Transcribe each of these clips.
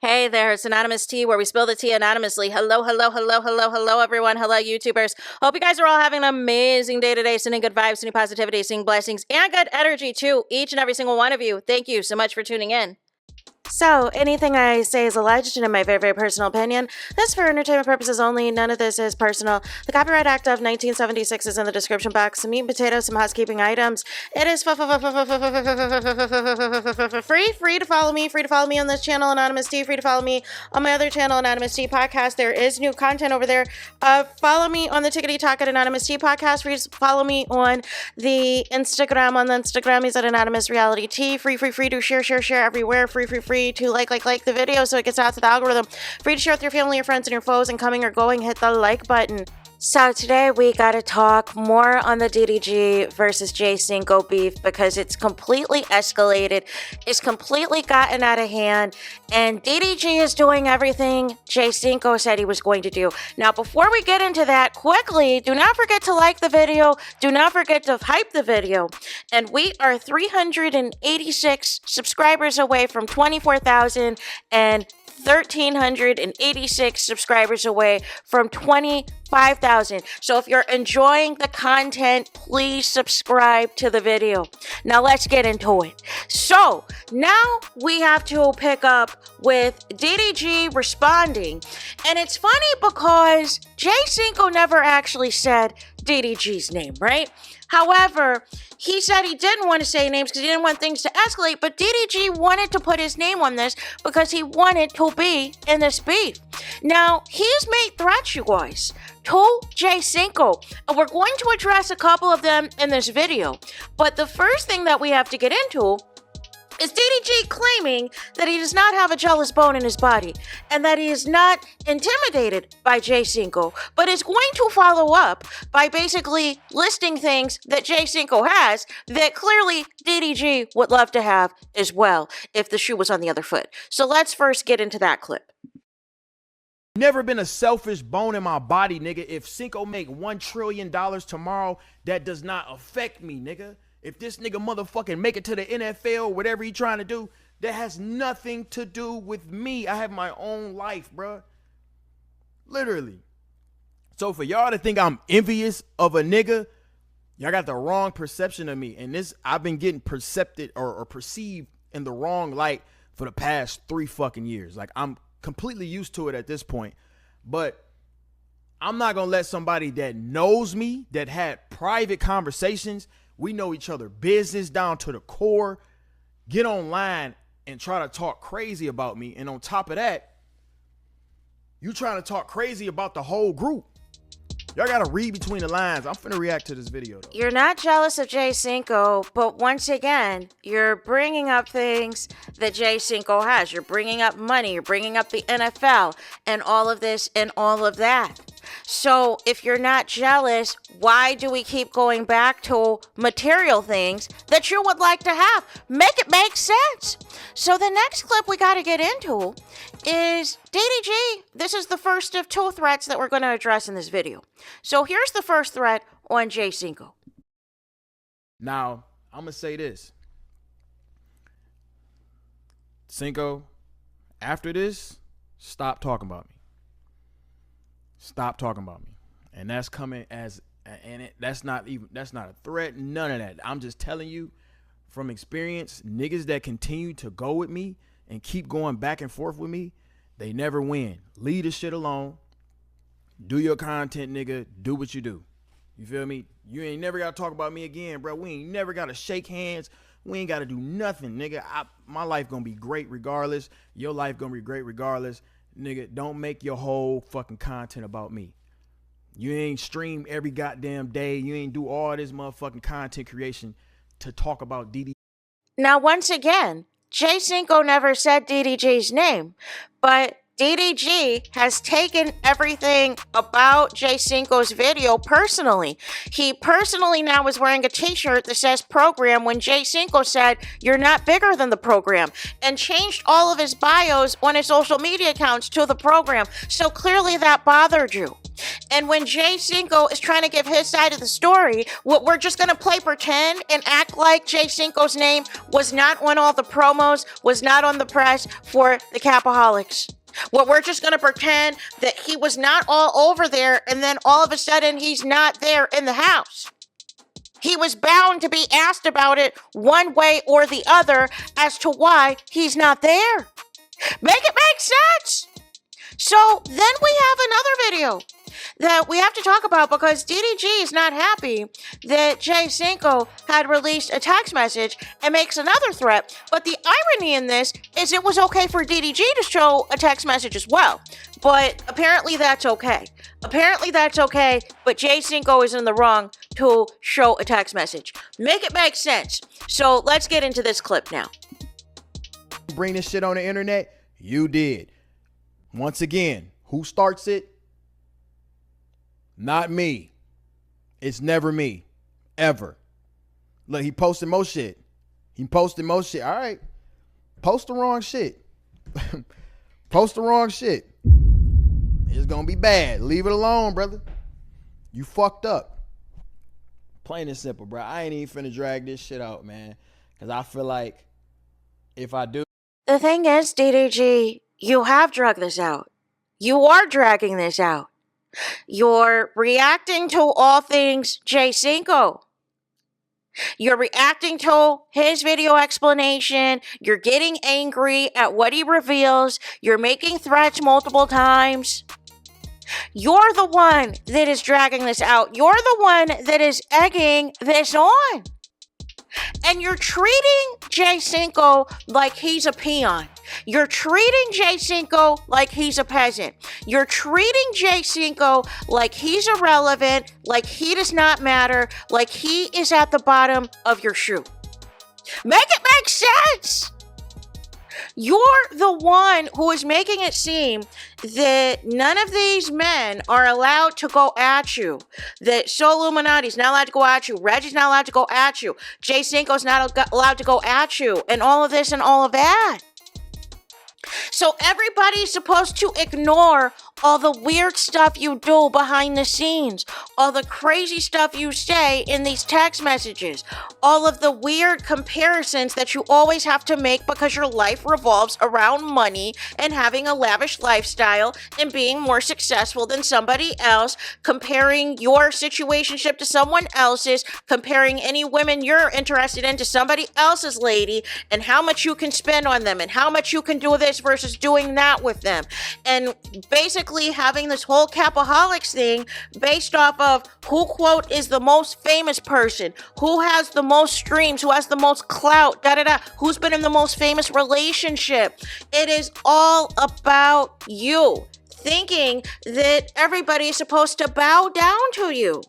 Hey there, it's Anonymous Tea, where we spill the tea anonymously. Hello, everyone. Hello, YouTubers. Hope you guys are all having an amazing day today, sending good vibes, sending positivity, sending blessings, and good energy to each and every single one of you. Thank you so much for tuning in. So, anything I say is alleged and in my very, very personal opinion. This is for entertainment purposes only. None of this is personal. The Copyright Act of 1976 is in the description box. Some meat and potatoes, some housekeeping items. It is free to follow me. Free to follow me on this channel, Anonymous Tea. Free to follow me on my other channel, Anonymous Tea Podcast. There is new content over there. Follow me on the Tickety Talk at Anonymous Tea Podcast. Free to follow me on the Instagram. On the Instagram, he's at Anonymous Reality Tea. Free to share everywhere. Free to like the video so it gets out to the algorithm. Free to share with your family, your friends, and your foes, and coming or going, hit the like button. So today we gotta talk more on the Ddg versus Jay Cinco beef because it's completely escalated. It's completely gotten out of hand, and Ddg is doing everything Jay Cinco said he was going to do. Now, before we get into that, quickly, do not forget to like the video. Do not forget to hype the video. And we are 386 subscribers away from 24,000 and 1,386 subscribers away from 25,000. So if you're enjoying the content, please subscribe to the video. Now let's get into it. So now we have to pick up with Ddg responding. And it's funny because Jay Cinco never actually said Ddg's name, right? However, he said he didn't want to say names because he didn't want things to escalate, but Ddg wanted to put his name on this because he wanted to be in this beef. Now, he's made threats, you guys, to Jay Cinco, and we're going to address a couple of them in this video. But the first thing that we have to get into is Ddg claiming that he does not have a jealous bone in his body and that he is not intimidated by Jay Cinco, but is going to follow up by basically listing things that Jay Cinco has that clearly Ddg would love to have as well if the shoe was on the other foot. So let's first get into that clip. Never been a selfish bone in my body, nigga. If Cinco make $1 trillion tomorrow, that does not affect me, nigga. If this nigga motherfucking make it to the NFL, whatever he trying to do, that has nothing to do with me. I have my own life, bruh. Literally. So for y'all to think I'm envious of a nigga, y'all got the wrong perception of me. And this, I've been getting perceived or perceived in the wrong light for the past 3 fucking years. Like, I'm completely used to it at this point. But I'm not gonna let somebody that knows me, that had private conversations, we know each other business down to the core, get online and try to talk crazy about me. And on top of that, you trying to talk crazy about the whole group. Y'all gotta read between the lines. I'm finna react to this video though. You're not jealous of Jay Cinco, but once again, you're bringing up things that Jay Cinco has. You're bringing up money, you're bringing up the NFL and all of this and all of that. So if you're not jealous, why do we keep going back to material things that you would like to have? Make it make sense. So the next clip we got to get into is Ddg. This is the first of 2 threats that we're going to address in this video. So here's the first threat on Jay Cinco. Now, I'm going to say this. Cinco, after this, stop talking about me. Stop talking about me. And that's coming as, and that's not a threat, none of that. I'm just telling you from experience, niggas that continue to go with me and keep going back and forth with me, they never win. Leave this shit alone. Do your content, nigga. Do what you do. You feel me? You ain't never got to talk about me again, bro. We ain't never got to shake hands. We ain't got to do nothing, nigga. My life gonna be great regardless. Your life gonna be great regardless. Nigga, don't make your whole fucking content about me. You ain't stream every goddamn day. You ain't do all this motherfucking content creation to talk about Ddg. Now, once again, Jay Cinco never said Ddg's name, but DDG has taken everything about Jay Cinco's video personally. He personally now is wearing a t-shirt that says program when Jay Cinco said, "You're not bigger than the program," and changed all of his bios on his social media accounts to the program. So clearly that bothered you. And when Jay Cinco is trying to give his side of the story, what we're just going to play pretend and act like Jay Cinco's name was not on all the promos, was not on the press for the Capaholics. What we're just going to pretend that he was not all over there, and then all of a sudden he's not there in the house. He was bound to be asked about it one way or the other as to why he's not there. Make it make sense. So then we have another video that we have to talk about because DDG is not happy that Jay Cinco had released a text message and makes another threat. But the irony in this is it was okay for DDG to show a text message as well. But apparently that's okay. But Jay Cinco is in the wrong to show a text message. Make it make sense. So let's get into this clip now. Bring this shit on the internet? You did. Once again, who starts it? Not me. It's never me. Ever. Look, he posted more shit. All right. Post the wrong shit. Post the wrong shit. It's gonna be bad. Leave it alone, brother. You fucked up. Plain and simple, bro. I ain't even finna drag this shit out, man. Because I feel like if I do... The thing is, DDG, you have dragged this out. You are dragging this out. You're reacting to all things Jay Cinco. You're reacting to his video explanation. You're getting angry at what he reveals. You're making threats multiple times. You're the one that is dragging this out. You're the one that is egging this on. And you're treating Jay Cinco like he's a peon. You're treating Jay Cinco like he's a peasant. You're treating Jay Cinco like he's irrelevant, like he does not matter, like he is at the bottom of your shoe. Make it make sense. You're the one who is making it seem that none of these men are allowed to go at you. That Soul Illuminati's not allowed to go at you. Reggie's not allowed to go at you. Jay Cinco's not allowed to go at you. And all of this and all of that. So everybody's supposed to ignore all the weird stuff you do behind the scenes, all the crazy stuff you say in these text messages, all of the weird comparisons that you always have to make because your life revolves around money and having a lavish lifestyle and being more successful than somebody else, comparing your situationship to someone else's, comparing any women you're interested in to somebody else's lady, and how much you can spend on them and how much you can do this versus doing that with them. And basically having this whole Capaholics thing based off of who, quote, is the most famous person, who has the most streams, who has the most clout, who's been in the most famous relationship. It is all about you, thinking that everybody is supposed to bow down to you.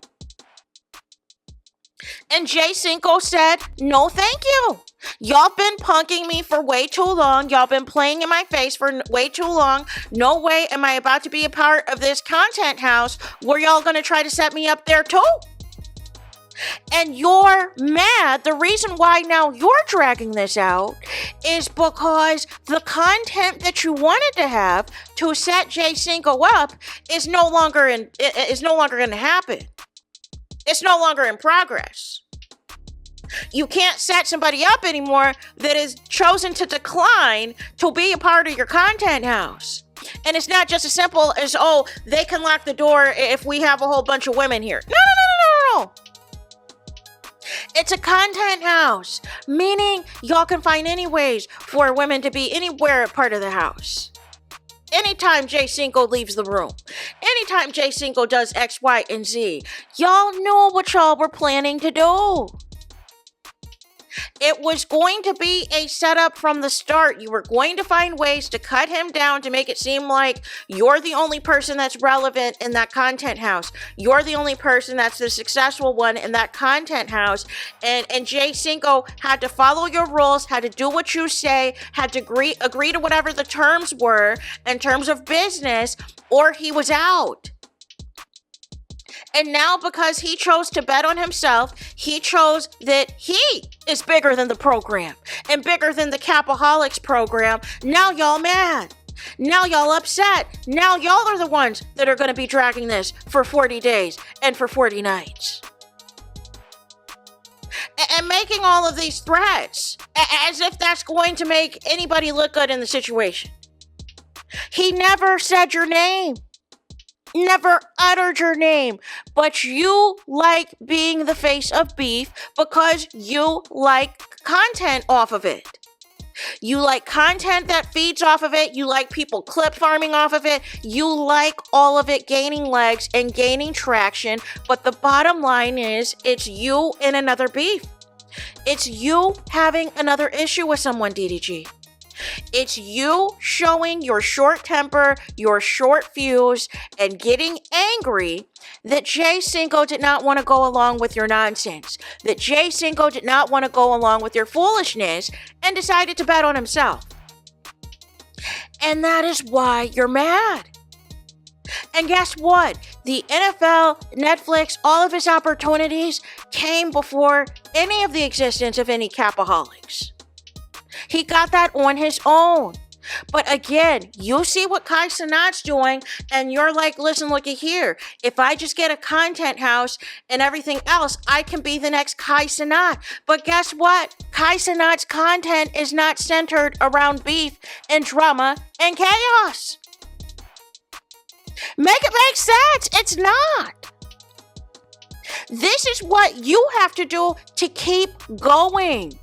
And Jay Cinco said, no, thank you. Y'all been punking me for way too long. Y'all been playing in my face for way too long. No way am I about to be a part of this content house where y'all gonna try to set me up there too. And you're mad. The reason why now you're dragging this out is because the content that you wanted to have to set Jay Cinco up is no longer gonna happen. It's no longer in progress. You can't set somebody up anymore that is chosen to decline to be a part of your content house. And it's not just as simple as, oh, they can lock the door if we have a whole bunch of women here. No. It's a content house, meaning y'all can find any ways for women to be anywhere part of the house. Anytime Jay Cinco leaves the room, anytime Jay Cinco does X, Y, and Z, y'all know what y'all were planning to do. It was going to be a setup from the start. You were going to find ways to cut him down to make it seem like you're the only person that's relevant in that content house. You're the only person that's the successful one in that content house. And Jay Cinco had to follow your rules, had to do what you say, had to agree to whatever the terms were in terms of business, or he was out. And now, because he chose to bet on himself, he chose that he is bigger than the program and bigger than the Capaholics program. Now y'all mad. Now y'all upset. Now y'all are the ones that are going to be dragging this for 40 days and for 40 nights. And making all of these threats as if that's going to make anybody look good in the situation. He never said your name. Never uttered your name, but you like being the face of beef because you like content off of it. You like content that feeds off of it. You like people clip farming off of it. You like all of it gaining legs and gaining traction. But the bottom line is, it's you and another beef. It's you having another issue with someone, DDG. It's you showing your short temper, your short fuse, and getting angry that Jay Cinco did not want to go along with your nonsense, that Jay Cinco did not want to go along with your foolishness and decided to bet on himself. And that is why you're mad. And guess what? The NFL, Netflix, all of his opportunities came before any of the existence of any Capaholics. He got that on his own. But again, you see what Kai Cenat's doing, and you're like, listen, looky here. If I just get a content house and everything else, I can be the next Kai Cenat. But guess what? Kai Cenat's content is not centered around beef and drama and chaos. Make it make sense. It's not. This is what you have to do to keep going.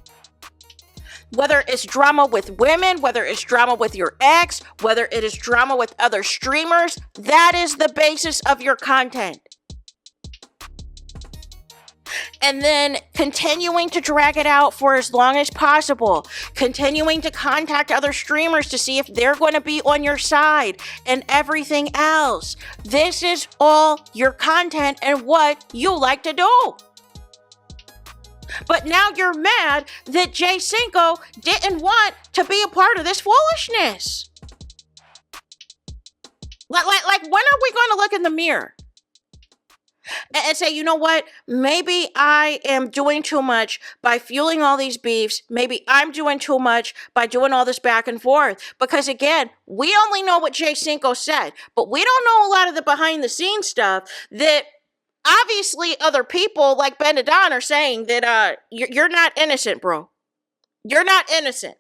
Whether it's drama with women, whether it's drama with your ex, whether it is drama with other streamers, that is the basis of your content. And then continuing to drag it out for as long as possible. Continuing to contact other streamers to see if they're going to be on your side and everything else. This is all your content and what you like to do. But now you're mad that Jay Cinco didn't want to be a part of this foolishness. Like when are we going to look in the mirror and say, you know what? Maybe I am doing too much by fueling all these beefs. Maybe I'm doing too much by doing all this back and forth. Because again, we only know what Jay Cinco said, but we don't know a lot of the behind the scenes stuff that obviously other people like Ben and Don are saying that you're not innocent, bro. You're not innocent.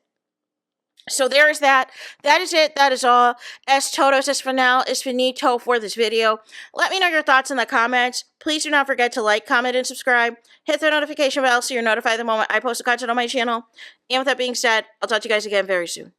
So there is that. That is it. That is all. Es todos es final es finito for this video. Let me know your thoughts in the comments. Please do not forget to like, comment, and subscribe. Hit the notification bell so you're notified the moment I post the content on my channel. And with that being said, I'll talk to you guys again very soon.